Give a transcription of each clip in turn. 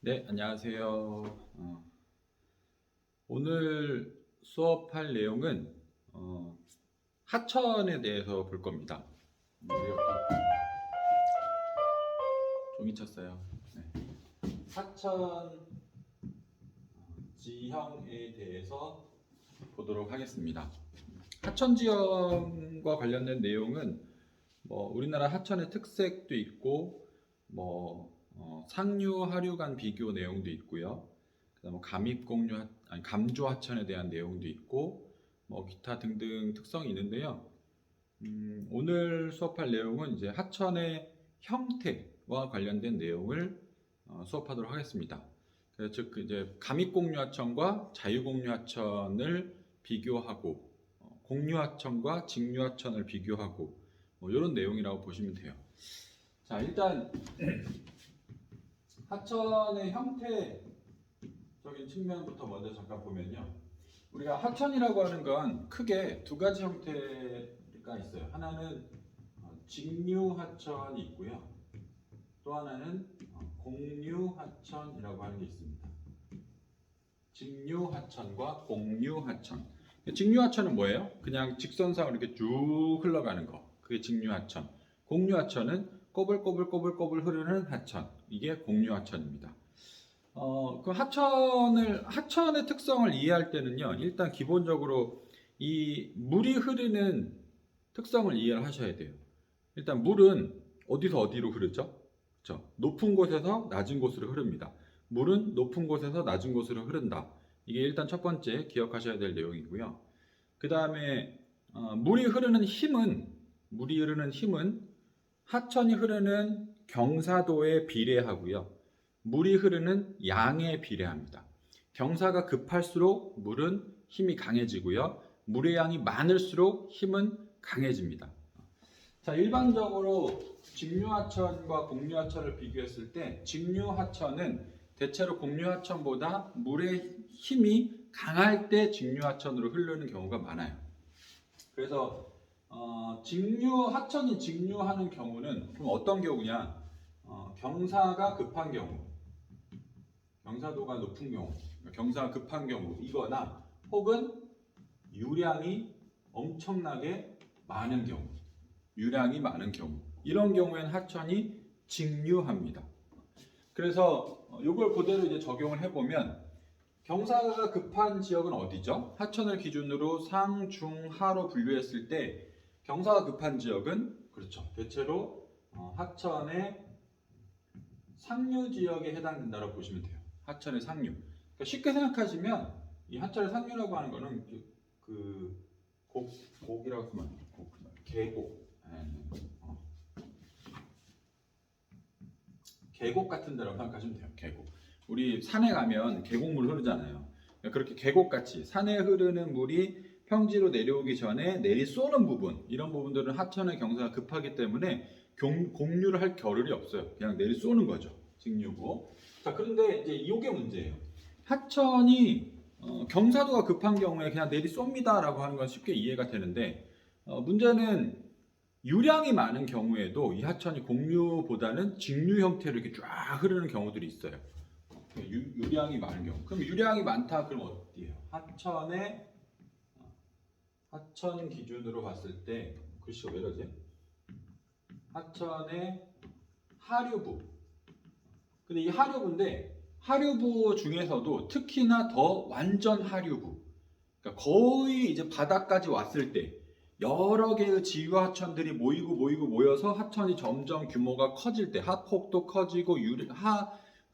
네, 안녕하세요. 오늘 수업할 내용은 하천에 대해서 볼 겁니다. 종이 쳤어요. 네. 하천 지형에 대해서 보도록 하겠습니다. 하천 지형과 관련된 내용은 우리나라 하천의 특색도 있고 상류 하류 간 비교 내용도 있고요. 그다음에 감조 하천에 대한 내용도 있고 기타 등등 특성이 있는데요. 오늘 수업할 내용은 이제 하천의 형태와 관련된 내용을 수업하도록 하겠습니다. 즉 이제 감입공유하천과 자유공유하천을 비교하고 공유하천과 직류하천을 비교하고 이런 내용이라고 보시면 돼요. 자, 일단 하천의 형태적인 측면부터 먼저 잠깐 보면요. 우리가 하천이라고 하는 건 크게 두 가지 형태가 있어요. 하나는 직류하천이 있고요. 또 하나는 공유하천이라고 하는 게 있습니다. 직류하천과 공유하천. 직류하천은 뭐예요? 그냥 직선상으로 이렇게 쭉 흘러가는 거. 그게 직류하천. 공유하천은 꼬불꼬불꼬불꼬불 흐르는 하천. 이게 공유하천입니다. 그 하천의 특성을 이해할 때는요, 일단 기본적으로 이 물이 흐르는 특성을 이해를 하셔야 돼요. 일단 물은 어디서 어디로 흐르죠? 그렇죠? 높은 곳에서 낮은 곳으로 흐릅니다. 물은 높은 곳에서 낮은 곳으로 흐른다. 이게 일단 첫 번째 기억하셔야 될 내용이고요. 그 다음에 물이 흐르는 힘은 하천이 흐르는 경사도에 비례하고요. 물이 흐르는 양에 비례합니다. 경사가 급할수록 물은 힘이 강해지고요. 물의 양이 많을수록 힘은 강해집니다. 자, 일반적으로 직류하천과 공유하천을 비교했을 때 직류하천은 대체로 공유하천보다 물의 힘이 강할 때 직류하천으로 흐르는 경우가 많아요. 그래서 하천이 직류하는 경우는 그럼 어떤 경우냐? 경사가 급한 경우, 경사도가 높은 경우, 경사가 급한 경우 이거나 혹은 유량이 엄청나게 많은 경우, 이런 경우에는 하천이 직류합니다. 그래서 이걸 그대로 이제 적용을 해보면 경사가 급한 지역은 어디죠? 하천을 기준으로 상, 중, 하로 분류했을 때 경사가 급한 지역은 그렇죠. 대체로 하천의 상류 지역에 해당된다고 보시면 돼요. 하천의 상류. 그러니까 쉽게 생각하시면 이 하천의 상류라고 하는 거는 곡이라고 하면 계곡. 계곡 같은 데라고 생각하시면 돼요. 계곡. 우리 산에 가면 계곡물 흐르잖아요. 그렇게 계곡같이 산에 흐르는 물이 평지로 내려오기 전에 내리 쏘는 부분, 이런 부분들은 하천의 경사가 급하기 때문에 공유를 할 겨를이 없어요. 그냥 내리 쏘는 거죠. 직류고. 자, 그런데 이제 이게 문제예요. 하천이 경사도가 급한 경우에 그냥 내리 쏩니다라고 하는 건 쉽게 이해가 되는데 문제는 유량이 많은 경우에도 이 하천이 공유보다는 직류 형태로 이렇게 쫙 흐르는 경우들이 있어요. 유량이 많은 경우. 그럼 유량이 많다 그럼 어디예요? 하천 기준으로 봤을 때 글씨가 왜 이러지? 하천의 하류부. 근데 이 하류부 중에서도 특히나 더 완전 하류부. 그러니까 거의 이제 바닥까지 왔을 때 여러 개의 지유 하천들이 모여서 하천이 점점 규모가 커질 때 하폭도 커지고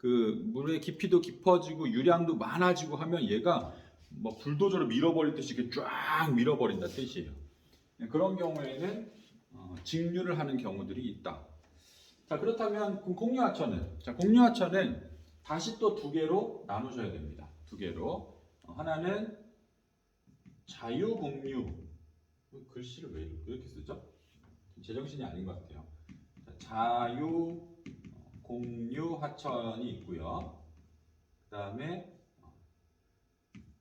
물의 깊이도 깊어지고 유량도 많아지고 하면 얘가 불도저로 밀어버리듯이 이렇게 쫙 밀어버린다 뜻이에요. 그런 경우에는 직류를 하는 경우들이 있다. 자, 그렇다면 공유하천은? 자, 공유하천은 다시 또 두 개로 나누셔야 됩니다. 두 개로. 하나는 자유공유. 글씨를 왜 이렇게 쓰죠? 제정신이 아닌 것 같아요. 자유공유하천이 있고요. 그 다음에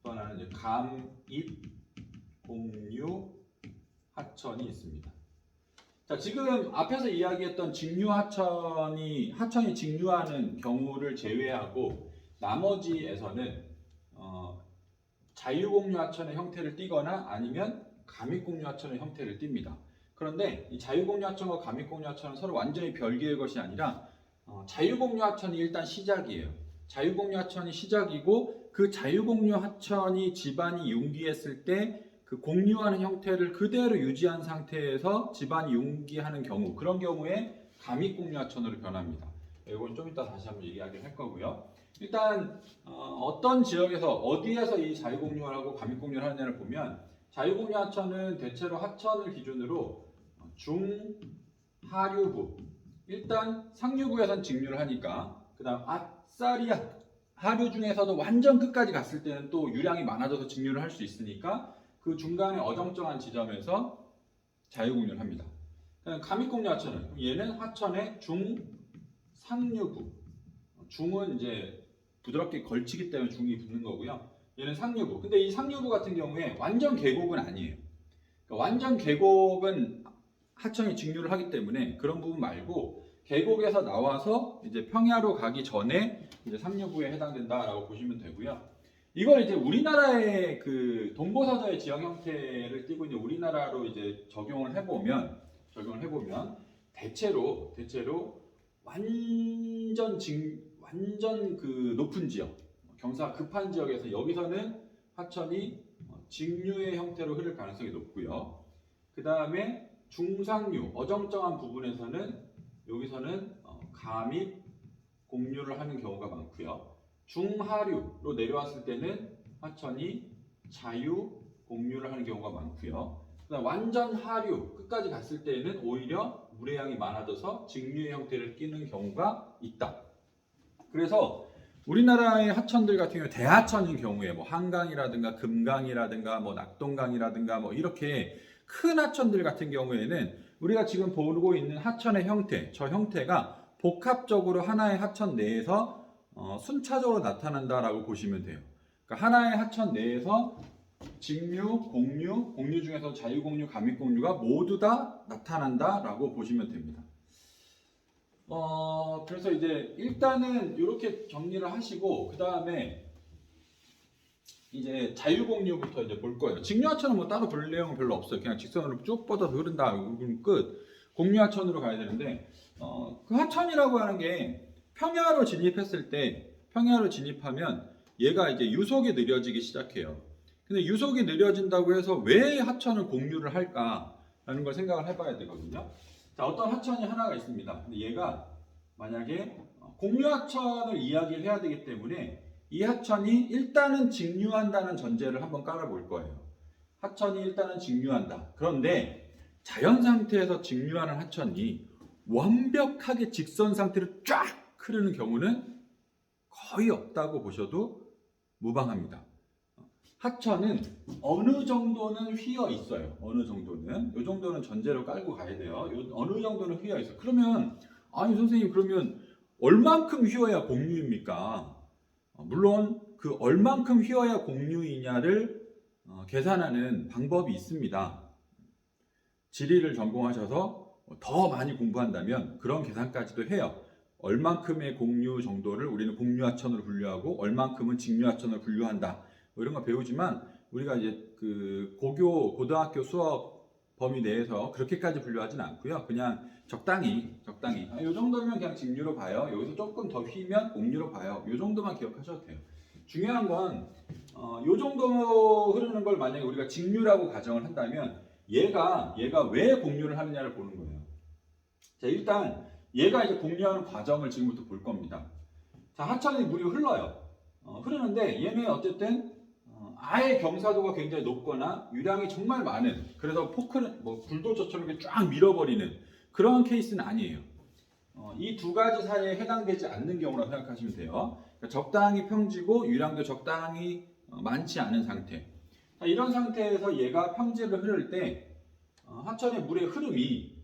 또 하나는 이제 감입공유하천이 있습니다. 자, 지금 앞에서 이야기했던 하천이 직류하는 경우를 제외하고 나머지에서는 자유공유 하천의 형태를 띠거나 아니면 가믹공유 하천의 형태를 띱니다. 그런데 이 자유공유 하천과 가믹공유 하천은 서로 완전히 별개의 것이 아니라 자유공유 하천이 일단 시작이에요. 자유공유 하천이 시작이고 그 자유공유 하천이 집안이 융기했을 때 그 공유하는 형태를 그대로 유지한 상태에서 집안이 융기하는 경우, 그런 경우에 가믹공유 하천으로 변합니다. 이건 좀 이따 다시 한번 이야기를 할 거고요. 일단 어떤 지역에서 어디에서 이 자유공유를 하고 가믹공유를 하느냐를 보면 자유공유 하천은 대체로 하천을 기준으로 중하류부, 일단 상류부에선 직류를 하니까 그 다음 아싸리 하류 중에서도 완전 끝까지 갔을 때는 또 유량이 많아져서 직류를 할 수 있으니까 그 중간에 어정쩡한 지점에서 자유공유를 합니다. 가믹공유 하천은 얘는 하천의 중상류부, 중은 이제 부드럽게 걸치기 때문에 중이 붙는 거고요. 얘는 상류부. 근데 이 상류부 같은 경우에 완전 계곡은 아니에요. 그러니까 완전 계곡은 하천이 직류를 하기 때문에 그런 부분 말고 계곡에서 나와서 이제 평야로 가기 전에 이제 상류부에 해당된다라고 보시면 되고요. 이걸 이제 우리나라의 그 동고서저의 지형 형태를 띠고 있는 우리나라로 이제 적용을 해보면 대체로 완전 그 높은 지역, 경사가 급한 지역에서 여기서는 하천이 직류의 형태로 흐를 가능성이 높고요. 그 다음에 중상류, 어정쩡한 부분에서는 여기서는 가믹 공유를 하는 경우가 많고요. 중하류로 내려왔을 때는 하천이 자유 공유를 하는 경우가 많고요. 그다음 완전 하류 끝까지 갔을 때는 오히려 물의 양이 많아져서 직류의 형태를 띠는 경우가 있다. 그래서 우리나라의 하천들 같은 경우 대하천인 경우에 뭐 한강이라든가 금강이라든가 뭐 낙동강이라든가 뭐 이렇게 큰 하천들 같은 경우에는 우리가 지금 보고 있는 하천의 형태, 저 형태가 복합적으로 하나의 하천 내에서 순차적으로 나타난다라고 보시면 돼요. 그러니까 하나의 하천 내에서 직류, 공유 중에서 자유공유, 가믹공유가 모두 다 나타난다라고 보시면 됩니다. 그래서 이제 일단은 이렇게 정리를 하시고 그 다음에 이제 자유공유부터 이제 볼 거예요. 직류하천은 뭐 따로 볼 내용은 별로 없어요. 그냥 직선으로 쭉 뻗어서 흐른다. 그럼 끝. 공유하천으로 가야 되는데 그 하천이라고 하는 게 평야로 진입하면 얘가 이제 유속이 느려지기 시작해요. 근데 유속이 느려진다고 해서 왜 하천을 공유를 할까라는 걸 생각을 해봐야 되거든요. 자, 어떤 하천이 하나가 있습니다. 근데 얘가 만약에 공유 하천을 이야기를 해야 되기 때문에 이 하천이 일단은 직류한다는 전제를 한번 깔아볼 거예요. 하천이 일단은 직류한다. 그런데 자연 상태에서 직류하는 하천이 완벽하게 직선 상태로 쫙 흐르는 경우는 거의 없다고 보셔도 무방합니다. 하천은 어느 정도는 휘어 있어요. 어느 정도는. 이 정도는 전제로 깔고 가야 돼요. 어느 정도는 휘어 있어요. 그러면 아니 선생님 그러면 얼만큼 휘어야 공유입니까? 물론 그 얼만큼 휘어야 공유이냐를 계산하는 방법이 있습니다. 지리를 전공하셔서 더 많이 공부한다면 그런 계산까지도 해요. 얼만큼의 공유 정도를 우리는 공유하천으로 분류하고 얼만큼은 직류하천으로 분류한다. 뭐 이런 거 배우지만 우리가 이제 그 고등학교 수업 범위 내에서 그렇게까지 분류하진 않고요. 그냥 적당히 이 정도면 그냥 직류로 봐요. 여기서 조금 더 휘면 공유로 봐요. 이 정도만 기억하셔도 돼요. 중요한 건 이 정도 흐르는 걸 만약에 우리가 직류라고 가정을 한다면 얘가 왜 공유를 하느냐를 보는 거예요. 자, 일단 얘가 이제 공유하는 과정을 지금부터 볼 겁니다. 자, 하천에 물이 흘러요. 흐르는데 얘는 어쨌든 아예 경사도가 굉장히 높거나 유량이 정말 많은, 그래서 포크는 뭐 불도저처럼 이렇게 쫙 밀어버리는 그런 케이스는 아니에요. 이 두 가지 사이에 해당되지 않는 경우라고 생각하시면 돼요. 그러니까 적당히 평지고 유량도 적당히 많지 않은 상태. 자, 이런 상태에서 얘가 평지를 흐를 때 하천의 물의 흐름이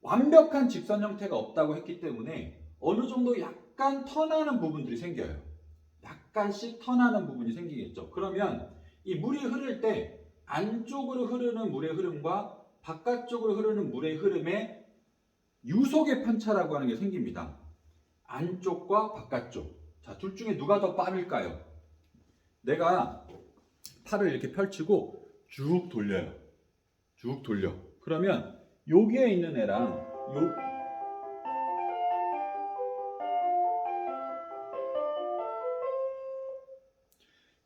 완벽한 직선 형태가 없다고 했기 때문에 어느 정도 약간 턴하는 부분들이 생겨요. 약간씩 턴하는 부분이 생기겠죠. 그러면 이 물이 흐를 때 안쪽으로 흐르는 물의 흐름과 바깥쪽으로 흐르는 물의 흐름에 유속의 편차라고 하는 게 생깁니다. 안쪽과 바깥쪽. 자, 둘 중에 누가 더 빠를까요? 내가 팔을 이렇게 펼치고 쭉 돌려요. 쭉 돌려. 그러면 여기에 있는 애랑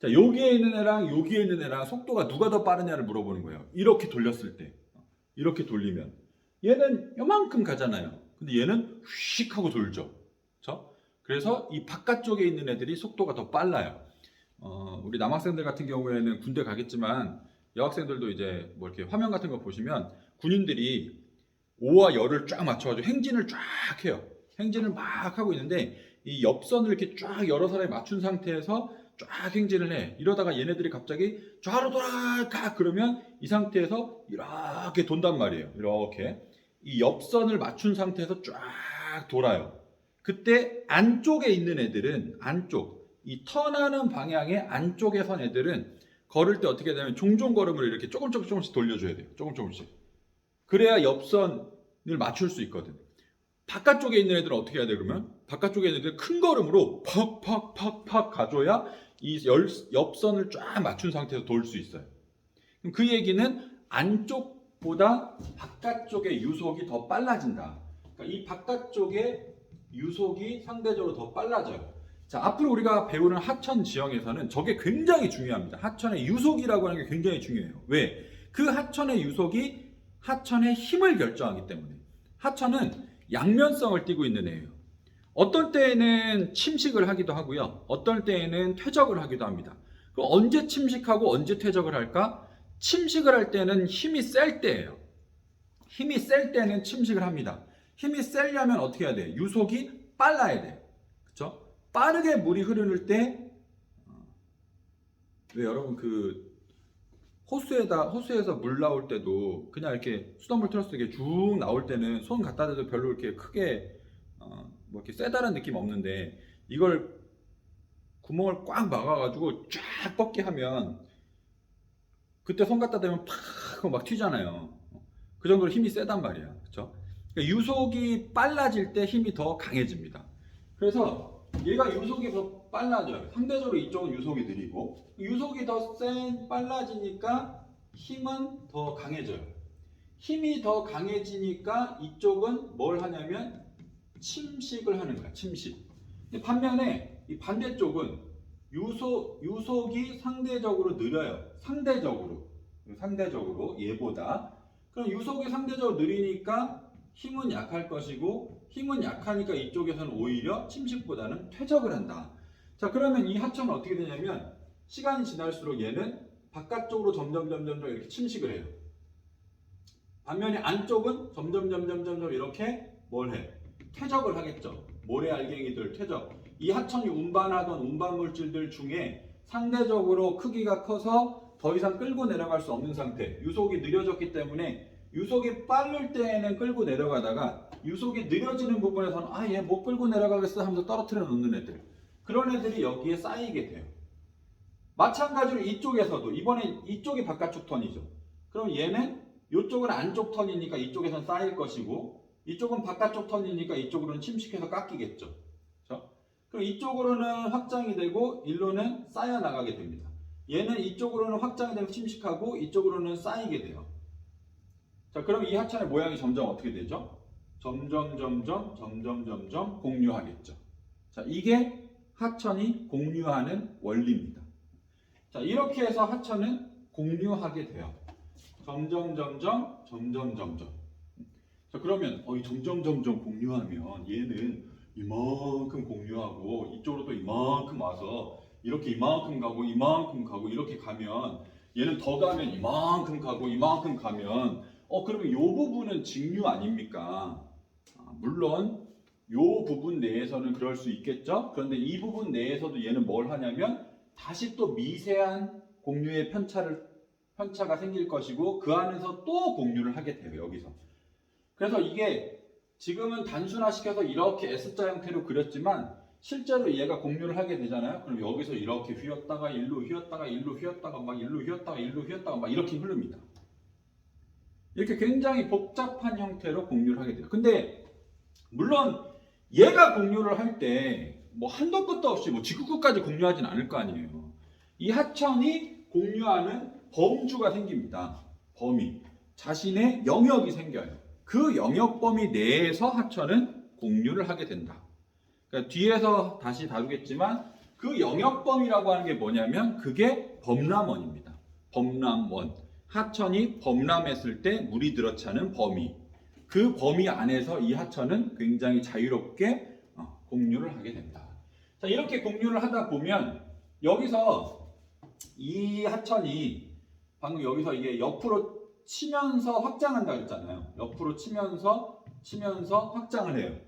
자, 여기에 있는 애랑 여기에 있는 애랑 속도가 누가 더 빠르냐를 물어보는 거예요. 이렇게 돌렸을 때. 이렇게 돌리면 얘는 요만큼 가잖아요. 근데 얘는 휙 하고 돌죠. 그렇죠? 그래서 이 바깥쪽에 있는 애들이 속도가 더 빨라요. 우리 남학생들 같은 경우에는 군대 가겠지만 여학생들도 이제 뭐 이렇게 화면 같은 거 보시면 군인들이 오와 열을 쫙 맞춰가지고 행진을 쫙 해요. 행진을 막 하고 있는데 이 옆선을 이렇게 쫙 여러 사람이 맞춘 상태에서 쫙 행진을 해. 이러다가 얘네들이 갑자기 좌로 돌아가 그러면 이 상태에서 이렇게 돈단 말이에요. 이렇게 이 옆선을 맞춘 상태에서 쫙 돌아요. 그때 안쪽에 있는 애들은 이 턴하는 방향의 안쪽에 선 애들은 걸을 때 어떻게 되냐면 종종 걸음을 이렇게 조금씩 돌려줘야 돼요. 조금씩. 그래야 옆선을 맞출 수 있거든. 바깥쪽에 있는 애들은 어떻게 해야 돼 그러면? 바깥쪽에 있는 애들은 큰 걸음으로 팍팍팍팍 가줘야 이 옆선을 쫙 맞춘 상태에서 돌 수 있어요. 그럼 그 얘기는 안쪽보다 바깥쪽의 유속이 더 빨라진다. 그러니까 이 바깥쪽의 유속이 상대적으로 더 빨라져요. 자, 앞으로 우리가 배우는 하천 지형에서는 저게 굉장히 중요합니다. 하천의 유속이라고 하는 게 굉장히 중요해요. 왜? 그 하천의 유속이 하천의 힘을 결정하기 때문에. 하천은 양면성을 띠고 있는 애예요. 어떨 때에는 침식을 하기도 하고요. 어떨 때에는 퇴적을 하기도 합니다. 그럼 언제 침식하고 언제 퇴적을 할까? 침식을 할 때는 힘이 셀 때예요. 힘이 셀 때는 침식을 합니다. 힘이 세려면 어떻게 해야 돼요? 유속이 빨라야 돼요. 그렇죠? 빠르게 물이 흐르는 때 왜 여러분 그 호수에서 물 나올 때도 그냥 이렇게 수돗물 틀었을 때 이렇게 쭉 나올 때는 손 갖다 대도 별로 이렇게 크게 뭐 이렇게 세다는 느낌 없는데 이걸 구멍을 꽉 막아가지고 쫙 뻗게 하면 그때 손 갖다 대면 팍 하고 막 튀잖아요. 그 정도로 힘이 세단 말이야. 그렇죠? 그러니까 유속이 빨라질 때 힘이 더 강해집니다. 그래서 얘가 유속이 더 빨라져요. 상대적으로 이쪽은 유속이 느리고 유속이 더 빨라지니까 힘은 더 강해져요. 힘이 더 강해지니까 이쪽은 뭘 하냐면 침식을 하는 거야. 침식. 반면에 이 반대쪽은 유속이 상대적으로 느려요. 상대적으로 얘보다. 그럼 유속이 상대적으로 느리니까 힘은 약할 것이고 힘은 약하니까 이쪽에서는 오히려 침식보다는 퇴적을 한다. 자, 그러면 이 하천은 어떻게 되냐면 시간이 지날수록 얘는 바깥쪽으로 점점 이렇게 침식을 해요. 반면에 안쪽은 점점 이렇게 뭘 해? 퇴적을 하겠죠. 모래알갱이들 퇴적. 이 하천이 운반하던 운반 물질들 중에 상대적으로 크기가 커서 더 이상 끌고 내려갈 수 없는 상태. 유속이 느려졌기 때문에 유속이 빠를 때에는 끌고 내려가다가 유속이 느려지는 부분에서는 얘 못 끌고 내려가겠어 하면서 떨어뜨려 놓는 애들. 그런 애들이 여기에 쌓이게 돼요. 마찬가지로 이쪽에서도 이번엔 이쪽이 바깥쪽 턴이죠. 그럼 얘는 이쪽은 안쪽 턴이니까 이쪽에선 쌓일 것이고 이쪽은 바깥쪽 턴이니까 이쪽으로는 침식해서 깎이겠죠. 그렇죠? 그럼 이쪽으로는 확장이 되고 일로는 쌓여 나가게 됩니다. 얘는 이쪽으로는 확장이 되고 침식하고 이쪽으로는 쌓이게 돼요. 자, 그럼 이 하천의 모양이 점점 어떻게 되죠? 점점 공유하겠죠. 자, 이게 하천이 공유하는 원리입니다. 자, 이렇게 해서 하천은 공유하게 돼요. 점점. 자, 그러면 이 점점 공유하면 얘는 이만큼 공유하고 이쪽으로 또 이만큼 와서 이렇게 이만큼 가고 이렇게 가면 얘는 더 가면 이만큼 가고 이만큼 가면 그러면 이 부분은 직류 아닙니까? 물론 이 부분 내에서는 그럴 수 있겠죠. 그런데 이 부분 내에서도 얘는 뭘 하냐면 다시 또 미세한 공유의 편차가 생길 것이고 그 안에서 또 공유를 하게 돼요. 여기서. 그래서 이게 지금은 단순화시켜서 이렇게 S자 형태로 그렸지만 실제로 얘가 공유를 하게 되잖아요. 그럼 여기서 이렇게 휘었다가 일로 휘었다가 막 이렇게 흐릅니다. 이렇게 굉장히 복잡한 형태로 공유를 하게 돼요. 근데 물론 얘가 공유를 할 때 뭐 한도 끝도 없이 뭐 지구끝까지 공유하진 않을 거 아니에요. 이 하천이 공유하는 범주가 생깁니다. 범위. 자신의 영역이 생겨요. 그 영역 범위 내에서 하천은 공유를 하게 된다. 그러니까 뒤에서 다시 다루겠지만 그 영역 범위라고 하는 게 뭐냐면 그게 범람원입니다. 범람원. 하천이 범람했을 때 물이 들어차는 범위. 그 범위 안에서 이 하천은 굉장히 자유롭게 공유를 하게 된다. 자, 이렇게 공유를 하다 보면 여기서 이 하천이 방금 여기서 이게 옆으로 치면서 확장한다 그랬잖아요. 옆으로 치면서 확장을 해요.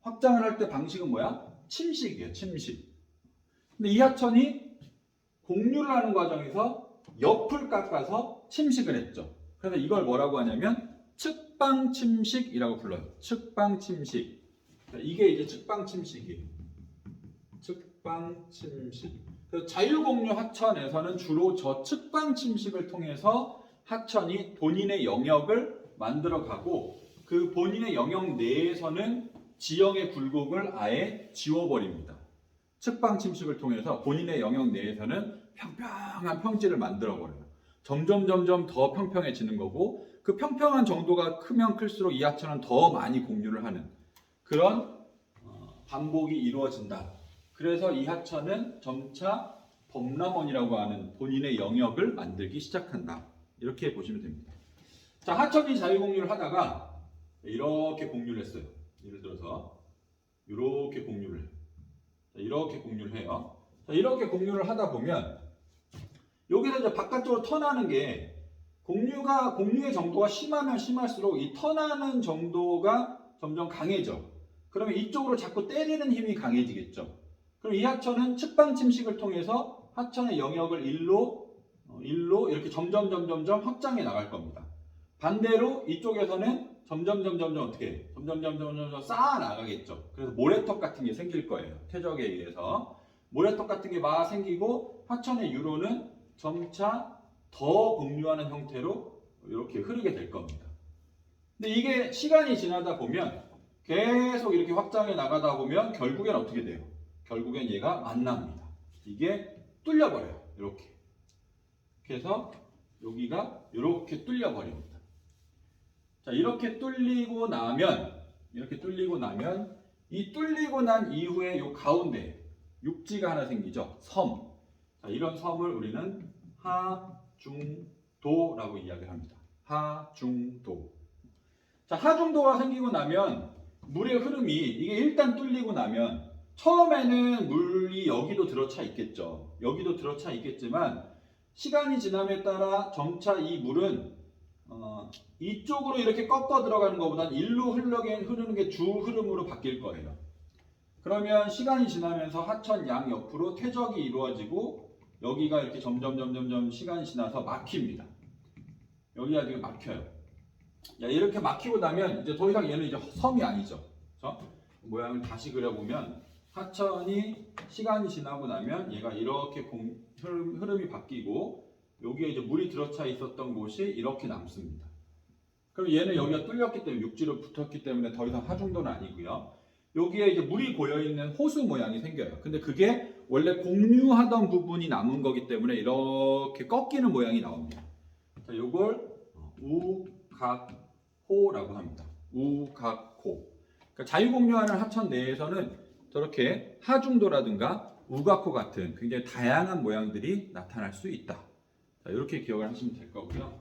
확장을 할 때 방식은 뭐야? 침식이에요. 침식. 근데 이 하천이 공유를 하는 과정에서 옆을 깎아서 침식을 했죠. 그래서 이걸 뭐라고 하냐면 측방침식이라고 불러요. 측방침식. 이게 이제 측방침식이에요. 측방침식. 그래서 자유공유 하천에서는 주로 저 측방침식을 통해서 하천이 본인의 영역을 만들어가고 그 본인의 영역 내에서는 지형의 굴곡을 아예 지워버립니다. 측방침식을 통해서 본인의 영역 내에서는 평평한 평지를 만들어버려요. 점점 더 평평해지는 거고 그 평평한 정도가 크면 클수록 이 하천은 더 많이 공유를 하는 그런 반복이 이루어진다. 그래서 이 하천은 점차 범람원이라고 하는 본인의 영역을 만들기 시작한다. 이렇게 보시면 됩니다. 자, 하천이 자유공유를 하다가 이렇게 공유를 했어요. 예를 들어서 이렇게 공유를 해요. 이렇게 공유를 해요. 자, 이렇게 공유를 하다 보면 여기서 이제 바깥쪽으로 턴하는 게 공유의 정도가 심하면 심할수록 이 턴하는 정도가 점점 강해져. 그러면 이쪽으로 자꾸 때리는 힘이 강해지겠죠. 그럼 이 하천은 측방침식을 통해서 하천의 영역을 일로 이렇게 점점 확장해 나갈 겁니다. 반대로 이쪽에서는 점점 어떻게 해? 점점 쌓아 나가겠죠. 그래서 모래턱 같은 게 생길 거예요. 퇴적에 의해서 모래턱 같은 게 막 생기고 하천의 유로는 점차 더 공유하는 형태로 이렇게 흐르게 될 겁니다. 근데 이게 시간이 지나다 보면 계속 이렇게 확장해 나가다 보면 결국엔 어떻게 돼요? 결국엔 얘가 만납니다. 이게 뚫려버려요. 이렇게. 그래서 여기가 이렇게 뚫려버립니다. 자, 이렇게 뚫리고 나면 이 뚫리고 난 이후에 요 가운데 육지가 하나 생기죠. 섬. 자, 이런 섬을 우리는 하중도라고 이야기합니다. 하중도. 자, 하중도가 생기고 나면 물의 흐름이 이게 일단 뚫리고 나면 처음에는 물이 여기도 들어차 있겠죠. 여기도 들어차 있겠지만 시간이 지남에 따라 점차 이 물은 이쪽으로 이렇게 꺾어 들어가는 것보다는 일로 흐르는 게 주 흐름으로 바뀔 거예요. 그러면 시간이 지나면서 하천 양 옆으로 퇴적이 이루어지고 여기가 이렇게 점점 시간이 지나서 막힙니다. 여기가 지금 막혀요. 이렇게 막히고 나면 이제 더 이상 얘는 이제 섬이 아니죠. 그래서 모양을 다시 그려보면 하천이 시간이 지나고 나면 얘가 이렇게 흐름이 바뀌고 여기에 이제 물이 들어차 있었던 곳이 이렇게 남습니다. 그럼 얘는 여기가 뚫렸기 때문에 육지로 붙었기 때문에 더 이상 하중도는 아니고요. 여기에 이제 물이 고여있는 호수 모양이 생겨요. 근데 그게 원래 공유하던 부분이 남은 거기 때문에 이렇게 꺾이는 모양이 나옵니다. 자, 요걸 우각호라고 합니다. 우각호. 그러니까 자유공유하는 하천 내에서는 저렇게 하중도라든가 우각호 같은 굉장히 다양한 모양들이 나타날 수 있다. 자, 이렇게 기억을 하시면 될 거고요.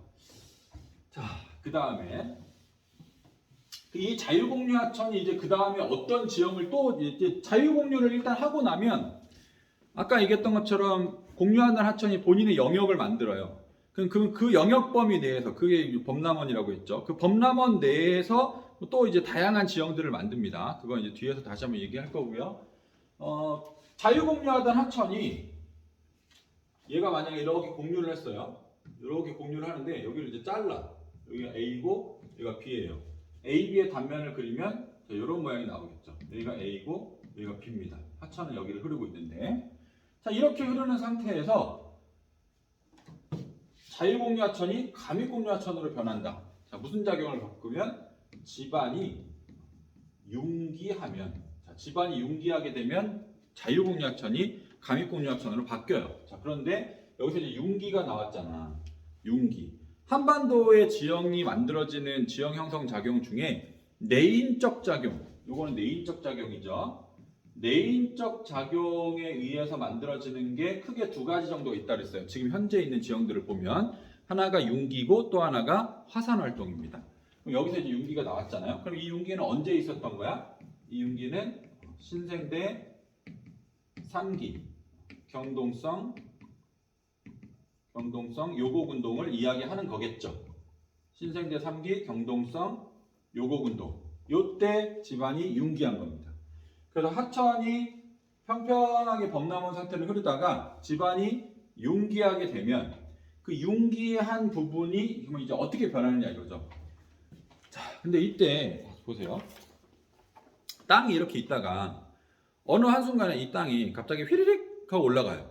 자, 그 다음에 이 자유공유 하천이 이제 그 다음에 어떤 지형을 또 이제 자유공유를 일단 하고 나면 아까 얘기했던 것처럼 공유하는 하천이 본인의 영역을 만들어요. 그 영역 범위 내에서 그게 범람원이라고 했죠. 그 범람원 내에서 또 이제 다양한 지형들을 만듭니다. 그건 이제 뒤에서 다시 한번 얘기할 거고요. 자유공유하던 하천이 얘가 만약에 이렇게 공유를 했어요. 이렇게 공유를 하는데 여기를 이제 잘라. 여기가 A고 여기가 B예요. A, B의 단면을 그리면 이런 모양이 나오겠죠. 여기가 A고 여기가 B입니다. 하천은 여기를 흐르고 있는데 자, 이렇게 흐르는 상태에서 자유공유하천이 감익공유하천으로 변한다. 자, 무슨 작용을 겪으면 집안이 융기하면, 자, 집안이 융기하게 되면 자유공유하천이 감익공유하천으로 바뀌어요. 자, 그런데 여기서 이제 융기가 나왔잖아. 융기. 한반도의 지형이 만들어지는 지형 형성 작용 중에 내인적 작용, 요거는 내인적 작용이죠. 내인적 작용에 의해서 만들어지는 게 크게 두 가지 정도 있다 그랬어요. 지금 현재 있는 지형들을 보면 하나가 융기고 또 하나가 화산 활동입니다. 그럼 여기서 이제 융기가 나왔잖아요. 그럼 이 융기는 언제 있었던 거야? 이 융기는 신생대 3기 경동성 요곡운동을 이야기하는 거겠죠. 신생대 3기 경동성 요곡운동. 요때 집안이 융기한 겁니다. 그래서 하천이 평평하게 범람한 상태를 흐르다가 집안이 융기하게 되면 그 융기한 부분이 그러면 이제 어떻게 변하느냐 이거죠. 자, 근데 이때 보세요. 땅이 이렇게 있다가 어느 한순간에 이 땅이 갑자기 휘리릭 하고 올라가요.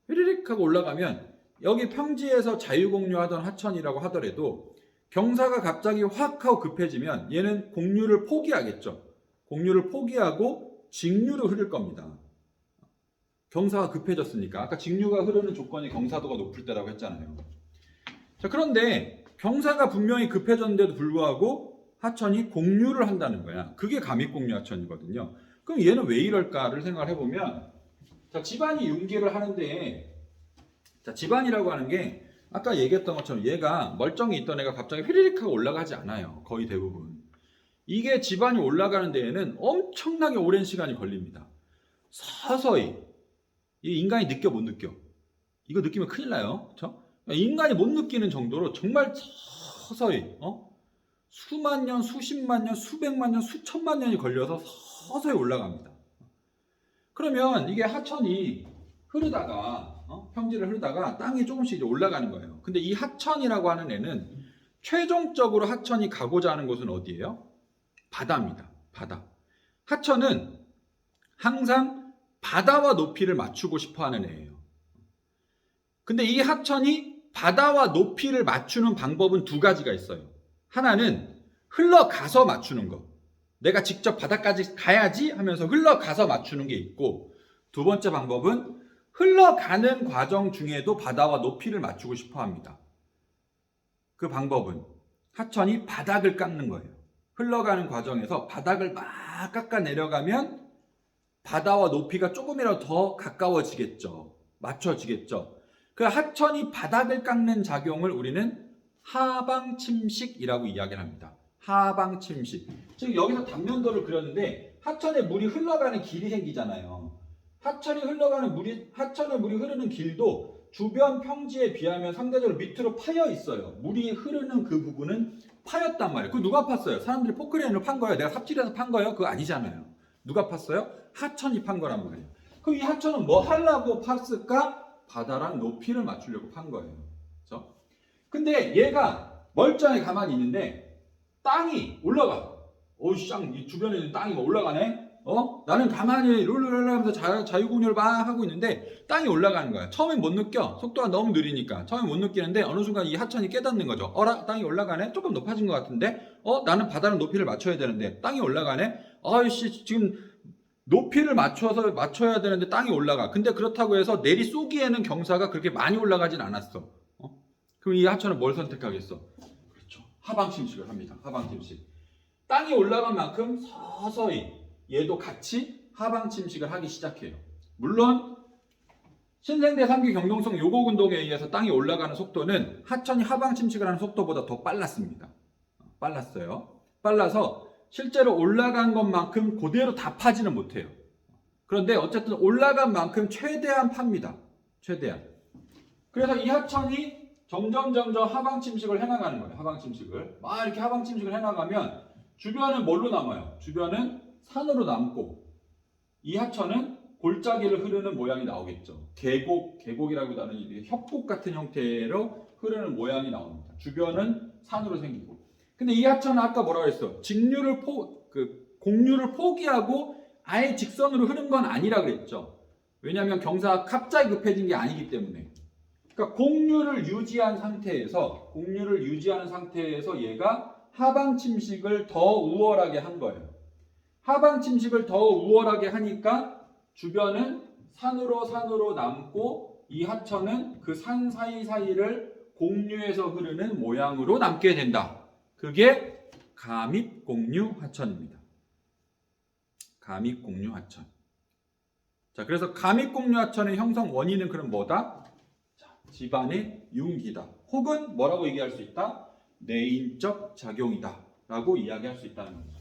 휘리릭 하고 올라가면 여기 평지에서 자유공유하던 하천이라고 하더라도 경사가 갑자기 확 하고 급해지면 얘는 공유를 포기하겠죠. 공유를 포기하고 직류로 흐를 겁니다. 경사가 급해졌으니까. 아까 직류가 흐르는 조건이 경사도가 높을 때라고 했잖아요. 자, 그런데 경사가 분명히 급해졌는데도 불구하고 하천이 공유를 한다는 거야. 그게 감익공유 하천이거든요. 그럼 얘는 왜 이럴까를 생각을 해보면, 자, 집안이 융기를 하는데, 자, 집안이라고 하는 게 아까 얘기했던 것처럼 얘가 멀쩡히 있던 애가 갑자기 휘리릭 하고 올라가지 않아요. 거의 대부분. 이게 집안이 올라가는 데에는 엄청나게 오랜 시간이 걸립니다. 서서히. 이 인간이 느껴 못 느껴? 이거 느끼면 큰일 나요. 그렇죠? 인간이 못 느끼는 정도로 정말 서서히 수만 년, 수십만 년, 수백만 년, 수천만 년이 걸려서 서서히 올라갑니다. 그러면 이게 하천이 흐르다가 평지를 흐르다가 땅이 조금씩 이제 올라가는 거예요. 근데 이 하천이라고 하는 애는 최종적으로 하천이 가고자 하는 곳은 어디예요? 바다입니다. 바다. 하천은 항상 바다와 높이를 맞추고 싶어 하는 애예요. 근데 이 하천이 바다와 높이를 맞추는 방법은 두 가지가 있어요. 하나는 흘러가서 맞추는 거. 내가 직접 바다까지 가야지 하면서 흘러가서 맞추는 게 있고, 두 번째 방법은 흘러가는 과정 중에도 바다와 높이를 맞추고 싶어 합니다. 그 방법은 하천이 바닥을 깎는 거예요. 흘러가는 과정에서 바닥을 막 깎아 내려가면 바다와 높이가 조금이라도 더 가까워지겠죠. 맞춰지겠죠. 그 하천이 바닥을 깎는 작용을 우리는 하방 침식이라고 이야기를 합니다. 하방 침식. 즉 여기서 단면도를 그렸는데 하천에 물이 흘러가는 길이 생기잖아요. 하천의 물이 흐르는 길도 주변 평지에 비하면 상대적으로 밑으로 파여 있어요. 물이 흐르는 그 부분은 파였단 말이에요. 그거 누가 팠어요? 사람들이 포크레인으로 판 거예요? 내가 삽질해서 판 거예요? 그거 아니잖아요. 누가 팠어요? 하천이 판 거란 말이에요. 그럼 이 하천은 뭐 하려고 팠을까? 바다랑 높이를 맞추려고 판 거예요. 그렇죠? 근데 얘가 멀쩡히 가만히 있는데 땅이 올라가. 쌍, 이 주변에 있는 땅이 올라가네? 나는 가만히 룰루룰루 하면서 자유공유를 막 하고 있는데 땅이 올라가는 거야. 처음엔 못 느껴. 속도가 너무 느리니까. 처음엔 못 느끼는데 어느 순간 이 하천이 깨닫는 거죠. 어라? 땅이 올라가네? 조금 높아진 것 같은데? 나는 바다랑 높이를 맞춰야 되는데 땅이 올라가네? 아이씨, 지금 높이를 맞춰야 되는데 땅이 올라가. 근데 그렇다고 해서 내리 쏘기에는 경사가 그렇게 많이 올라가진 않았어. 그럼 이 하천은 뭘 선택하겠어? 그렇죠. 하방 침식을 합니다. 하방 침식. 땅이 올라간 만큼 서서히 얘도 같이 하방 침식을 하기 시작해요. 물론 신생대 3기 경동성 요곡운동에 의해서 땅이 올라가는 속도는 하천이 하방 침식을 하는 속도보다 더 빨랐습니다. 빨랐어요. 빨라서 실제로 올라간 것만큼 그대로 다 파지는 못해요. 그런데 어쨌든 올라간 만큼 최대한 팝니다. 최대한. 그래서 이 하천이 점점 하방 침식을 해나가는 거예요. 하방 침식을. 막 이렇게 하방 침식을 해나가면 주변은 뭘로 남아요? 주변은 산으로 남고 이 하천은 골짜기를 흐르는 모양이 나오겠죠. 계곡이라고 하는 이 협곡 같은 형태로 흐르는 모양이 나옵니다. 주변은 산으로 생기고. 근데 이 하천은 아까 뭐라고 했어? 공유를 포기하고 아예 직선으로 흐른 건 아니라 그랬죠. 왜냐하면 경사가 갑자기 급해진 게 아니기 때문에. 그러니까 공류를 유지한 상태에서 얘가 하방 침식을 더 우월하게 한 거예요. 하방 침식을 더 우월하게 하니까 주변은 산으로 남고 이 하천은 그 산 사이사이를 공류해서 흐르는 모양으로 남게 된다. 그게 감입공류 하천입니다. 감입공류 하천. 자, 그래서 감입공류 하천의 형성 원인은 그럼 뭐다? 자, 집안의 융기다. 혹은 뭐라고 얘기할 수 있다? 내인적 작용이다. 라고 이야기할 수 있다는 겁니다.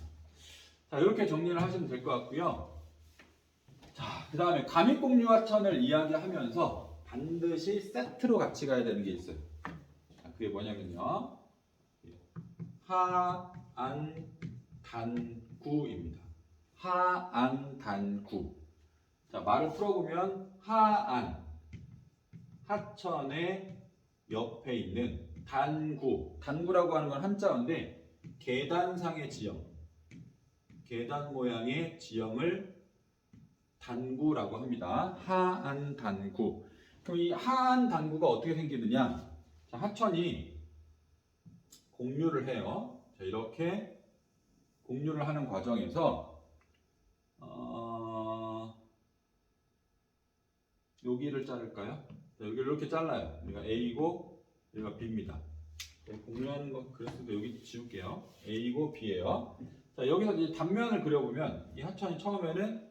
자, 이렇게 정리를 하시면 될 것 같고요. 자, 그 다음에 감입공류 하천을 이야기하면서 반드시 세트로 같이 가야 되는 게 있어요. 자, 그게 뭐냐면요. 하안단구입니다. 하안단구. 자, 말을 풀어보면 하천의 옆에 있는 단구라고 하는 건 한자어인데 계단상의 지형, 계단 모양의 지형을 단구라고 합니다. 하안단구. 그럼 이 하안단구가 어떻게 생기느냐? 자, 하천이 공류를 해요. 자, 이렇게 공류를 하는 과정에서 여기를 자를까요? 자, 여기를 이렇게 잘라요. 여기가 A고 여기가 B입니다. 공유하는 거 그랬을 때 여기 지울게요. A고 B예요. 자, 여기서 이제 단면을 그려보면 이 하천이 처음에는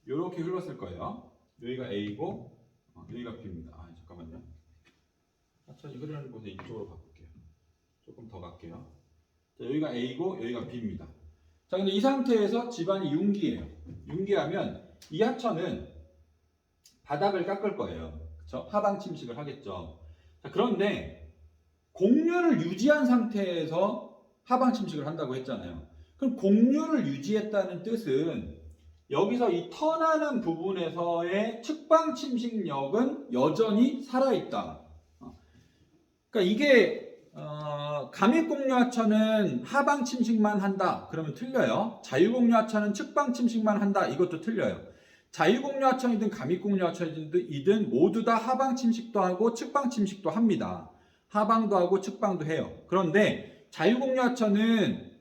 이렇게 흘렀을 거예요. 여기가 A고 여기가 B입니다. 아, 잠깐만요. 하천이 흐르는 곳에 이쪽으로 바꿀게요. 조금 더 갈게요. 자, 여기가 A고 여기가 B입니다. 자, 근데 이 상태에서 집안이 융기예요. 융기하면 이 하천은 바닥을 깎을 거예요. 그렇죠? 하방 침식을 하겠죠. 자, 그런데 공류를 유지한 상태에서 하방 침식을 한다고 했잖아요. 그럼 공류를 유지했다는 뜻은 여기서 이 터나는 부분에서의 측방 침식력은 여전히 살아있다. 그러니까 이게 감입공류 하천은 하방 침식만 한다. 그러면 틀려요. 자유공류 하천은 측방 침식만 한다. 이것도 틀려요. 자유공류 하천이든 감입공류 하천이든 모두 다 하방 침식도 하고 측방 침식도 합니다. 하방도 하고 측방도 해요. 그런데 자유공류 하천은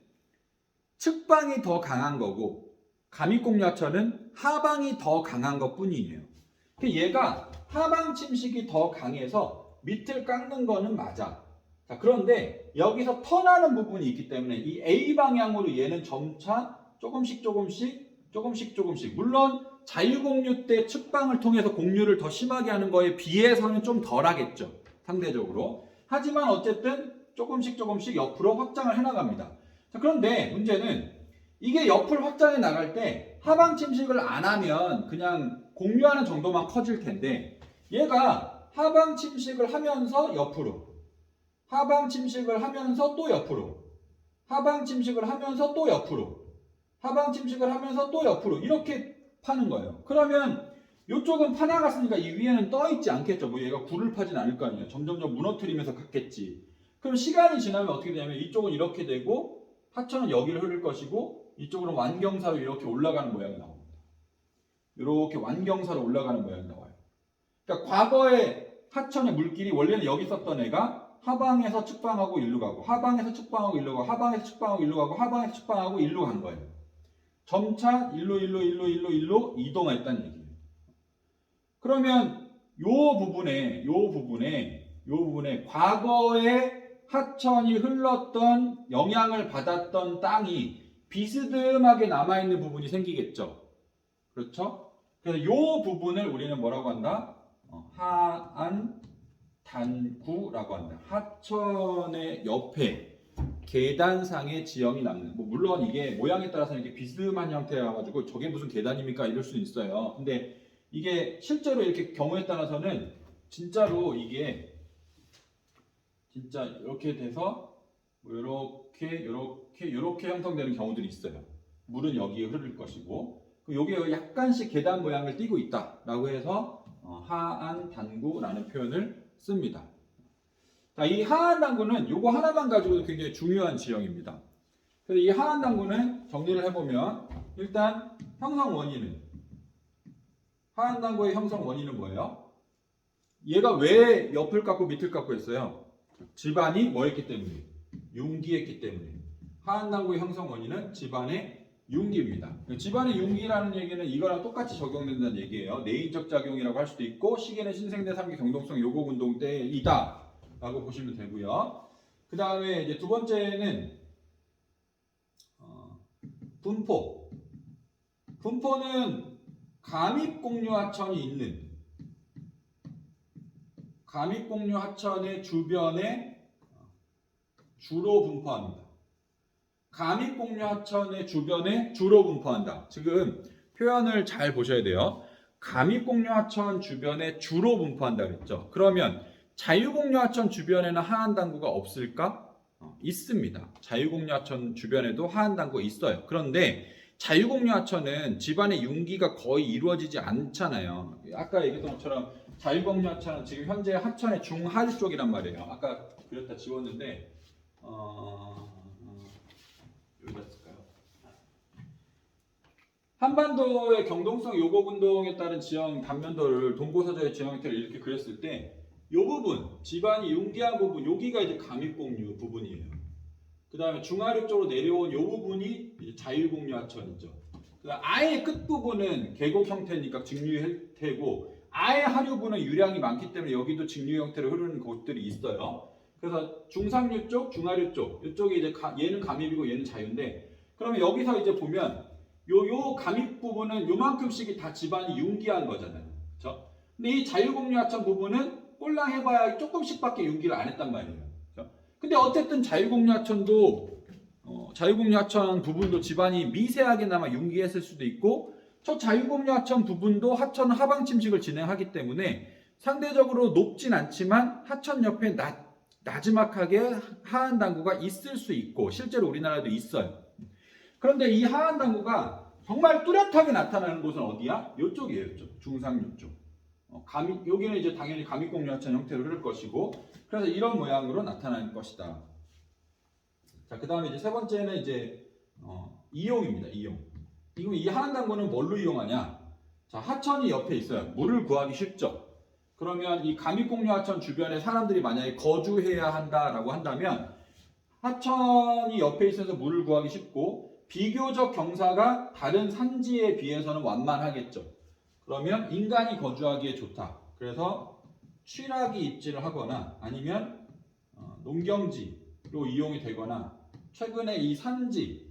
측방이 더 강한 거고 감입공류 하천은 하방이 더 강한 것 뿐이에요. 얘가 하방 침식이 더 강해서 밑을 깎는 거는 맞아. 자, 그런데 여기서 터나는 부분이 있기 때문에 이 A 방향으로 얘는 점차 조금씩 물론 자유공류 때 측방을 통해서 공류를 더 심하게 하는 거에 비해서는 좀 덜 하겠죠. 상대적으로. 하지만 어쨌든 조금씩 옆으로 확장을 해나갑니다. 자, 그런데 문제는 이게 옆을 확장해 나갈 때 하방 침식을 안 하면 그냥 공유하는 정도만 커질 텐데 얘가 하방 침식을 하면서 옆으로, 하방 침식을 하면서 또 옆으로, 하방 침식을 하면서 또 옆으로, 하방 침식을 하면서 또 옆으로 이렇게 파는 거예요. 그러면 이쪽은 파나갔으니까 이 위에는 떠 있지 않겠죠. 뭐 얘가 굴을 파진 않을 거 아니에요. 점점 무너뜨리면서 갔겠지. 그럼 시간이 지나면 어떻게 되냐면 이쪽은 이렇게 되고 하천은 여기를 흐를 것이고 이쪽으로 완경사로 이렇게 올라가는 모양이 나옵니다. 이렇게 완경사로 올라가는 모양이 나와요. 그러니까 과거에 하천의 물길이 원래는 여기 있었던 애가 하방에서 측방하고 일로 가고 하방에서 측방하고 일로 가고 하방에서 측방하고 일로 가고 하방에서 측방하고 일로 간 거예요. 점차 일로 이동했다는 얘기예요. 그러면 요 부분에 과거에 하천이 흘렀던 영향을 받았던 땅이 비스듬하게 남아있는 부분이 생기겠죠. 그렇죠? 그래서 요 부분을 우리는 뭐라고 한다? 하안단구라고 한다. 하천의 옆에 계단상의 지형이 남는. 물론 이게 모양에 따라서는 이렇게 비스듬한 형태여가지고 저게 무슨 계단입니까? 이럴 수는 있어요. 근데 이게 실제로 이렇게 경우에 따라서는 진짜로 이게 진짜 이렇게 돼서 이렇게 형성되는 경우들이 있어요. 물은 여기에 흐를 것이고 여기에 약간씩 계단 모양을 띠고 있다라고 해서 하안단구라는 표현을 씁니다. 자, 이 하안단구는 요거 하나만 가지고도 굉장히 중요한 지형입니다. 그래서 이 하안단구는 정리를 해보면 일단 형성 원인은 하안단구의 형성 원인은 뭐예요? 얘가 왜 옆을 깎고 밑을 깎고 했어요? 집안이 뭐였기 때문에? 융기했기 때문에. 하한당구의 형성 원인은 집안의 융기입니다. 집안의 융기라는 얘기는 이거랑 똑같이 적용된다는 얘기예요. 내인적 작용이라고 할 수도 있고 시계는 신생대 3기 경동성 요곡 운동 때이다 라고 보시면 되고요. 그 다음에 이제 두 번째는 분포. 분포는 감입공유하천이 있는 감입공유하천의 주변에 주로 분포합니다. 감입공유하천의 주변에 주로 분포한다. 지금 표현을 잘 보셔야 돼요. 감입공유하천 주변에 주로 분포한다 그랬죠. 그러면 자유공유하천 주변에는 하한당구가 없을까? 있습니다. 자유공유하천 주변에도 하한당구가 있어요. 그런데 자유공유하천은 집안의 융기가 거의 이루어지지 않잖아요. 아까 얘기했던 것처럼 자유공유하천은 지금 현재 하천의 중하류 쪽이란 말이에요. 아까 그렸다 지웠는데 여기다 쓸까요? 한반도의 경동성 요곡 운동에 따른 지형 단면도를 동고서저의 지형 형태를 이렇게 그렸을 때 이 부분, 집안이 융기한 부분, 여기가 이제 감입공유 부분이에요. 그 다음에 중하류 쪽으로 내려온 이 부분이 이제 자유공유하천이죠. 아예 끝부분은 계곡 형태니까 직류 형태고 아예 하류부는 유량이 많기 때문에 여기도 직류 형태로 흐르는 곳들이 있어요. 그래서 중상류 쪽, 중하류 쪽 이쪽이 이제 얘는 감입이고 얘는 자유인데 그러면 여기서 이제 보면 요 감입 부분은 요만큼씩이 다 집안이 융기한 거잖아요. 그렇죠? 근데 이 자유공유하천 부분은 꼴랑 해봐야 조금씩밖에 융기를 안 했단 말이에요. 그렇죠? 근데 어쨌든 자유공유하천도 자유공유하천 부분도 집안이 미세하게나마 융기했을 수도 있고 저 자유공유하천 부분도 하천 하방 침식을 진행하기 때문에 상대적으로 높진 않지만 하천 옆에 나지막하게 하한 당구가 있을 수 있고 실제로 우리나라도 있어요. 그런데 이 하한 당구가 정말 뚜렷하게 나타나는 곳은 어디야? 이쪽이에요. 이쪽. 중상류 쪽. 여기는 이제 당연히 감입공유하천 형태로 흐를 것이고 그래서 이런 모양으로 나타날 것이다. 자, 그 다음에 이제 세 번째는 이제 이용입니다. 이용. 이 하한 당구는 뭘로 이용하냐? 자, 하천이 옆에 있어요. 물을 구하기 쉽죠. 그러면 이 감입공유하천 주변에 사람들이 만약에 거주해야 한다라고 한다면 하천이 옆에 있어서 물을 구하기 쉽고 비교적 경사가 다른 산지에 비해서는 완만하겠죠. 그러면 인간이 거주하기에 좋다. 그래서 취락이 입지를 하거나 아니면 농경지로 이용이 되거나 최근에 이 산지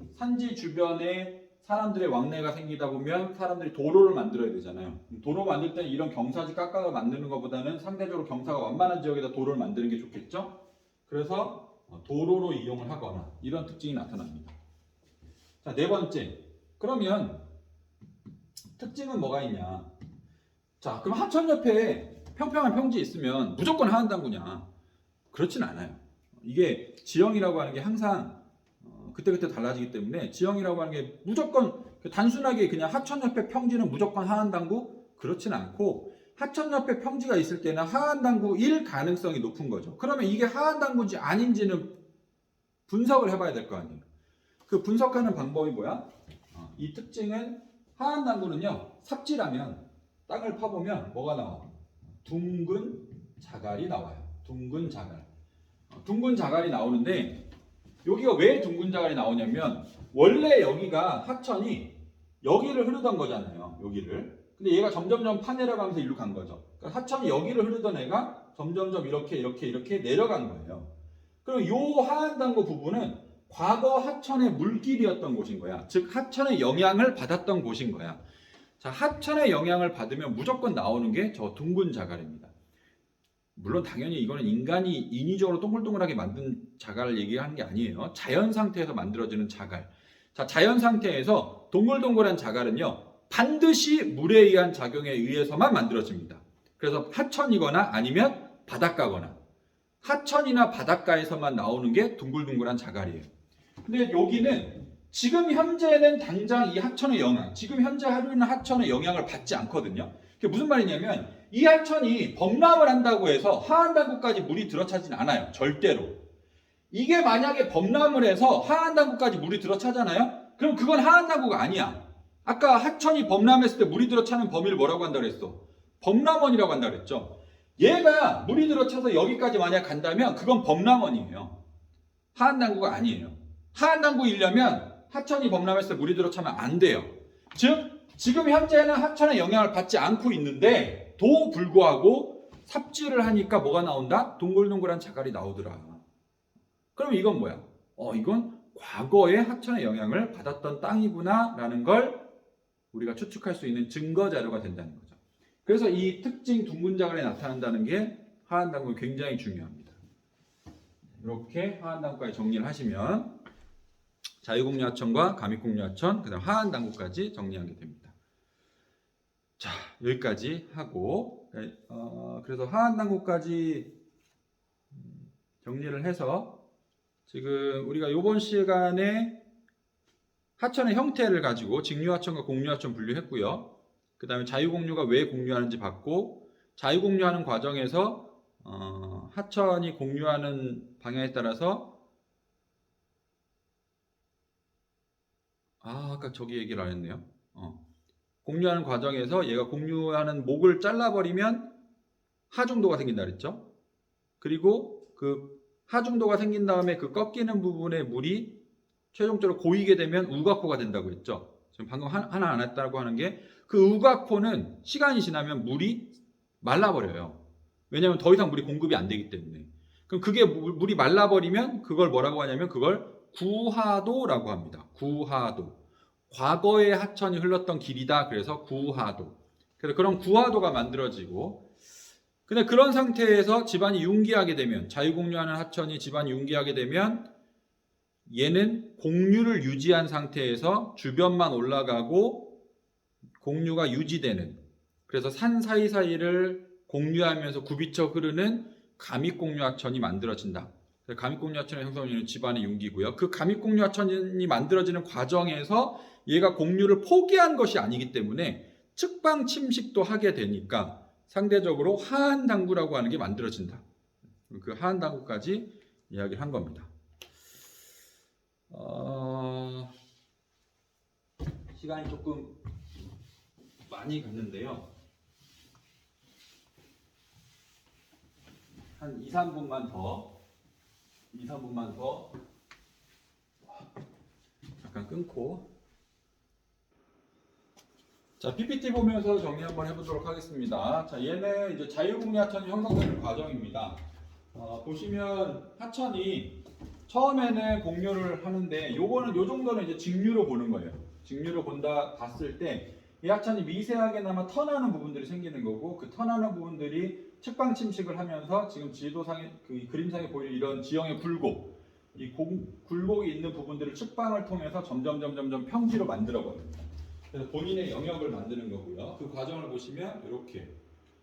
주변에 사람들의 왕래가 생기다 보면 사람들이 도로를 만들어야 되잖아요. 도로 만들 때는 이런 경사지 깎아서 만드는 것보다는 상대적으로 경사가 완만한 지역에다 도로를 만드는 게 좋겠죠. 그래서 도로로 이용을 하거나 이런 특징이 나타납니다. 자, 네 번째. 그러면 특징은 뭐가 있냐? 자, 그럼 하천 옆에 평평한 평지 있으면 무조건 하한 당구냐? 그렇진 않아요. 이게 지형이라고 하는 게 항상 그때그때 달라지기 때문에 지형이라고 하는 게 무조건 단순하게 그냥 하천 옆에 평지는 무조건 하한 당구? 그렇진 않고 하천 옆에 평지가 있을 때는 하한 당구일 가능성이 높은 거죠. 그러면 이게 하한 당구인지 아닌지는 분석을 해봐야 될 거 아니에요. 그 분석하는 방법이 뭐야? 이 특징은 하한 당구는요, 삽질하면 땅을 파보면 뭐가 나와? 둥근 자갈이 나와요. 둥근 자갈. 둥근 자갈이 나오는데 여기가 왜 둥근 자갈이 나오냐면 원래 여기가 하천이 여기를 흐르던 거잖아요. 여기를. 근데 얘가 점점점 파내려가면서 이리로 간 거죠. 그러니까 하천이 여기를 흐르던 애가 점점점 이렇게 내려간 거예요. 그럼 이 하한 당구 부분은 과거 하천의 물길이었던 곳인 거야. 즉 하천의 영향을 받았던 곳인 거야. 자, 하천의 영향을 받으면 무조건 나오는 게 저 둥근 자갈입니다. 물론 당연히 이거는 인간이 인위적으로 동글동글하게 만든 자갈을 얘기하는 게 아니에요. 자연 상태에서 만들어지는 자갈. 자, 자연 상태에서 동글동글한 자갈은요, 반드시 물에 의한 작용에 의해서만 만들어집니다. 그래서 하천이거나 아니면 바닷가거나 하천이나 바닷가에서만 나오는 게 둥글둥글한 자갈이에요. 근데 여기는 지금 현재는 당장 이 하천의 영향, 지금 현재 하루는 하천의 영향을 받지 않거든요. 그게 무슨 말이냐면 이 하천이 범람을 한다고 해서 하한 당구까지 물이 들어차진 않아요. 절대로. 이게 만약에 범람을 해서 하한 당구까지 물이 들어차잖아요. 그럼 그건 하한 당구가 아니야. 아까 하천이 범람했을 때 물이 들어차는 범위를 뭐라고 한다고 그랬어? 범람원이라고 한다고 그랬죠. 얘가 물이 들어차서 여기까지 만약 간다면 그건 범람원이에요. 하한당구가 아니에요. 하한당구이려면 하천이 범람했을 때 물이 들어차면 안 돼요. 즉 지금 현재는 하천의 영향을 받지 않고 있는데 도 불구하고 삽질을 하니까 뭐가 나온다? 동글동글한 자갈이 나오더라. 그럼 이건 뭐야? 이건 과거에 하천의 영향을 받았던 땅이구나 라는 걸 우리가 추측할 수 있는 증거 자료가 된다는 거죠. 그래서 이 특징 둥근 자갈이 나타난다는 게 하한당구에 굉장히 중요합니다. 이렇게 하한당구까지 정리를 하시면 자유공유하천과 가믹공유하천, 그 다음 하한당구까지 정리하게 됩니다. 자, 여기까지 하고 그래서 하한당구까지 정리를 해서 지금 우리가 이번 시간에 하천의 형태를 가지고 직류하천과 공유하천 분류했고요. 그 다음에 자유공유가 왜 공유하는지 봤고, 자유공유하는 과정에서 하천이 공유하는 방향에 따라서 아까 저기 얘기를 안 했네요. 공유하는 과정에서 얘가 공유하는 목을 잘라버리면 하중도가 생긴다 그랬죠. 그리고 그 하중도가 생긴 다음에 그 꺾이는 부분에 물이 최종적으로 고이게 되면 우가코가 된다고 했죠. 지금 방금 하나 안 했다고 하는 게 그 우가코는 시간이 지나면 물이 말라버려요. 왜냐하면 더 이상 물이 공급이 안 되기 때문에. 그럼 그게 물이 말라버리면 그걸 뭐라고 하냐면 그걸 구하도라고 합니다. 구하도. 과거에 하천이 흘렀던 길이다. 그래서 구하도. 그래서 그런 구하도가 만들어지고, 근데 그런 상태에서 집안이 융기하게 되면, 자유공유하는 하천이 집안이 융기하게 되면 얘는 공유를 유지한 상태에서 주변만 올라가고 공유가 유지되는, 그래서 산 사이사이를 공유하면서 굽이쳐 흐르는 가믹공유하천이 만들어진다. 가믹공유하천의 형성은 집안의 융기고요. 그 가믹공유하천이 만들어지는 과정에서 얘가 공유를 포기한 것이 아니기 때문에 측방 침식도 하게 되니까 상대적으로 하한당구라고 하는 게 만들어진다. 그 하한당구까지 이야기를 한 겁니다. 시간이 조금 많이 갔는데요. 한 2, 3분만 더 잠깐 끊고, 자, PPT 보면서 정리 한번 해보도록 하겠습니다. 자, 얘는 이제 자유공유하천이 형성되는 과정입니다. 보시면 하천이 처음에는 공유를 하는데 요거는 요 정도는 이제 직류로 보는 거예요. 직류로 봤을 때 이 하천이 미세하게나마 턴하는 부분들이 생기는 거고, 그 턴하는 부분들이 측방 침식을 하면서 지금 지도상에 그 그림상에 보이는 이런 지형의 굴곡, 이 굴곡이 있는 부분들을 측방을 통해서 점점 평지로 만들어 버립니다. 그래서 본인의 영역을 만드는 거고요. 그 과정을 보시면 이렇게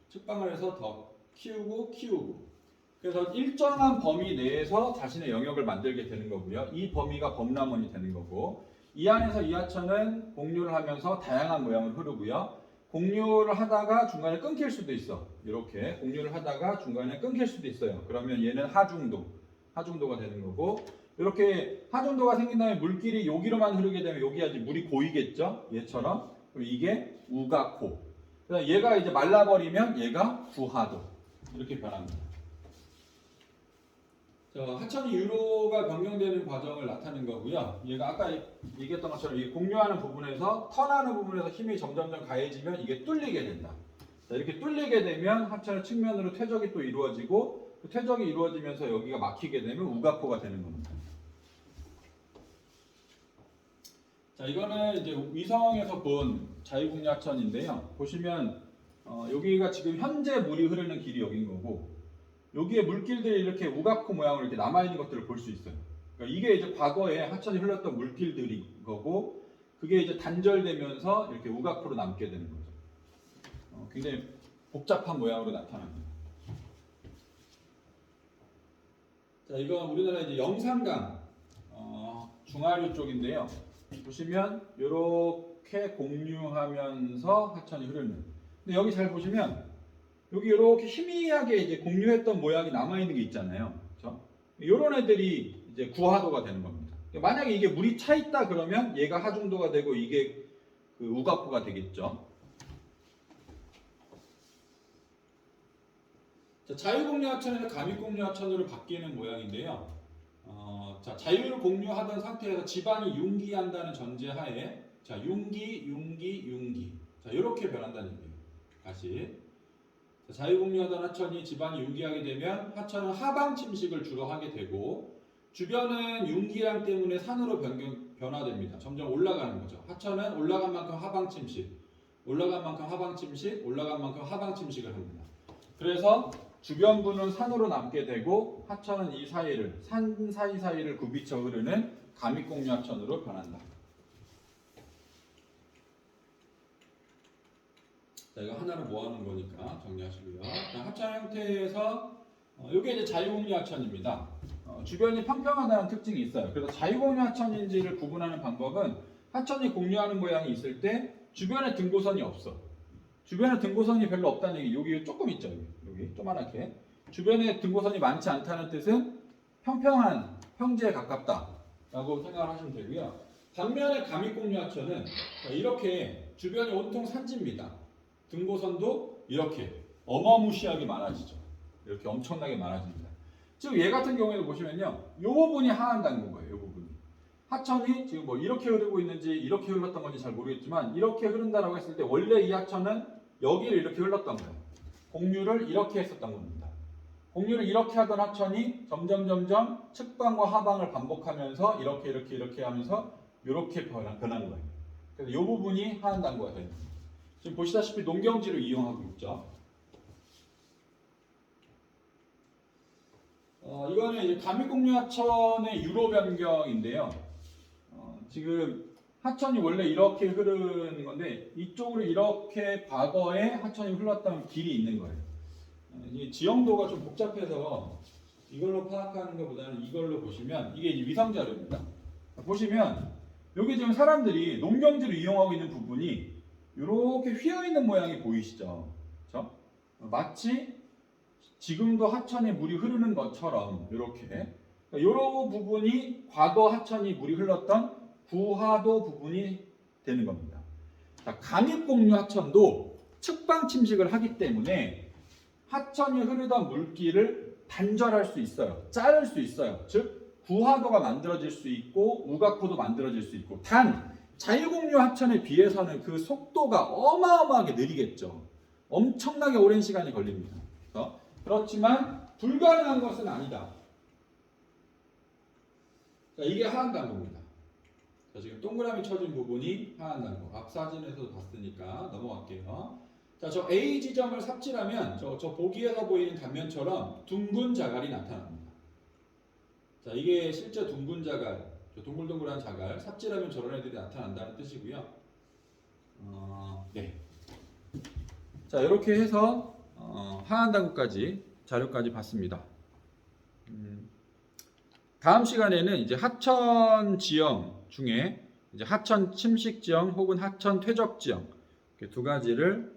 측방을 해서 더 키우고 그래서 일정한 범위 내에서 자신의 영역을 만들게 되는 거고요. 이 범위가 범람원이 되는 거고, 이 안에서 이 하천은 공유를 하면서 다양한 모양을 흐르고요. 공유를 하다가 중간에 끊길 수도 있어. 이렇게 공유를 하다가 중간에 끊길 수도 있어요. 그러면 얘는 하중도가 되는 거고, 이렇게 하중도가 생긴 다음에 물길이 여기로만 흐르게 되면 여기 아직 물이 고이겠죠? 얘처럼. 그럼 이게 우가코. 그래서 얘가 이제 말라버리면 얘가 구하도. 이렇게 변합니다. 하천이 유로가 변경되는 과정을 나타낸 거고요. 얘가 아까 얘기했던 것처럼 이 공유하는 부분에서 턴하는 부분에서 힘이 점점 가해지면 이게 뚫리게 된다. 자, 이렇게 뚫리게 되면 하천의 측면으로 퇴적이 또 이루어지고, 그 퇴적이 이루어지면서 여기가 막히게 되면 우가코가 되는 겁니다. 자, 이거는 이제 위성에서 본 자유공유하천인데요. 보시면 여기가 지금 현재 물이 흐르는 길이 여기인 거고, 여기에 물길들이 이렇게 우가코 모양으로 이렇게 남아있는 것들을 볼 수 있어요. 그러니까 이게 이제 과거에 하천이 흘렀던 물길들이 거고, 그게 이제 단절되면서 이렇게 우가코로 남게 되는 거죠. 굉장히 복잡한 모양으로 나타납니다. 자, 이건 우리나라 이제 영산강 중하류 쪽인데요. 보시면 이렇게 공유하면서 하천이 흐르는. 근데 여기 잘 보시면 여기 이렇게 희미하게 이제 공유했던 모양이 남아있는 게 있잖아요. 그렇죠? 이런 애들이 이제 구하도가 되는 겁니다. 만약에 이게 물이 차 있다 그러면 얘가 하중도가 되고 이게 그 우가코가 되겠죠. 자, 자유공유하천에서 가미공유하천으로 바뀌는 모양인데요. 자, 자유를 공유하던 상태에서 집안이 융기한다는 전제하에 자, 융기. 자, 이렇게 변한다는 얘기예요. 다시. 자, 자유공유하던 하천이 집안이 융기하게 되면 하천은 하방 침식을 주로 하게 되고 주변은 융기량 때문에 산으로 변화됩니다. 점점 올라가는 거죠. 하천은 올라간 만큼 하방 침식, 올라간 만큼 하방 침식, 올라간 만큼 하방 침식을 합니다. 그래서 주변부는 산으로 남게 되고 하천은 이 사이를 산 사이사이를 굽이쳐 흐르는 가미공유하천으로 변한다. 자, 이거 하나로 모아놓은 거니까 정리하시고요. 하천 형태에서 이게 이제 자유공유하천입니다. 주변이 평평하다는 특징이 있어요. 그래서 자유공유하천인지를 구분하는 방법은 하천이 공유하는 모양이 있을 때 주변에 등고선이 없어. 주변에 등고선이 별로 없다는 얘기. 여기 조금 있죠. 여기 조그맣게. 주변에 등고선이 많지 않다는 뜻은 평평한 평지에 가깝다라고 생각을 하시면 되고요. 반면에 가미공유하천은 이렇게 주변이 온통 산지입니다. 등고선도 이렇게 어마무시하게 많아지죠. 이렇게 엄청나게 많아집니다. 지금 얘 같은 경우에도 보시면요, 이 부분이 하한다는 거예요. 이 부분이 하천이 지금 뭐 이렇게 흐르고 있는지 이렇게 흘렀던 건지 잘 모르겠지만 이렇게 흐른다라고 했을 때 원래 이 하천은 여기를 이렇게 흘렀던 거예요. 공유를 이렇게 했었던 겁니다. 공유를 이렇게 하던 하천이 점점 측방과 하방을 반복하면서 이렇게 하면서 이렇게 변한 거예요. 그래서 이 부분이 하한단고가 됩니다. 지금 보시다시피 농경지를 이용하고 있죠. 이거는 이제 가미공유하천의 유로 변경인데요. 지금 하천이 원래 이렇게 흐르는 건데 이쪽으로 이렇게 과거에 하천이 흘렀던 길이 있는 거예요. 이 지형도가 좀 복잡해서 이걸로 파악하는 것보다는 이걸로 보시면 이게 이제 위성 자료입니다. 보시면 여기 지금 사람들이 농경지를 이용하고 있는 부분이 이렇게 휘어 있는 모양이 보이시죠? 그렇죠? 마치 지금도 하천에 물이 흐르는 것처럼 이렇게 이런 부분이 과거 하천이 물이 흘렀던 구하도 부분이 되는 겁니다. 자, 가미공유 하천도 측방 침식을 하기 때문에 하천이 흐르던 물길을 단절할 수 있어요. 자를 수 있어요. 즉 구하도가 만들어질 수 있고 우각호도 만들어질 수 있고 단 자유공유 하천에 비해서는 그 속도가 어마어마하게 느리겠죠. 엄청나게 오랜 시간이 걸립니다. 그렇지만 불가능한 것은 아니다. 자, 이게 하한단고입니다. 자, 지금 동그라미 쳐진 부분이 하한단고. 앞 사진에서도 봤으니까 넘어갈게요. 자, 저 A 지점을 삽질하면 저 보기에서 보이는 단면처럼 둥근 자갈이 나타납니다. 자, 이게 실제 둥근 자갈, 저 동글동글한 자갈, 삽질하면 저런 애들이 나타난다는 뜻이고요. 네. 자, 이렇게 해서 하한단고까지 자료까지 봤습니다. 다음 시간에는 이제 하천 지형 중에 이제 하천 침식 지형 혹은 하천 퇴적 지형 이렇게 두 가지를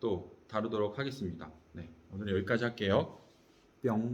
또 다루도록 하겠습니다. 네, 오늘 여기까지 할게요. 뿅.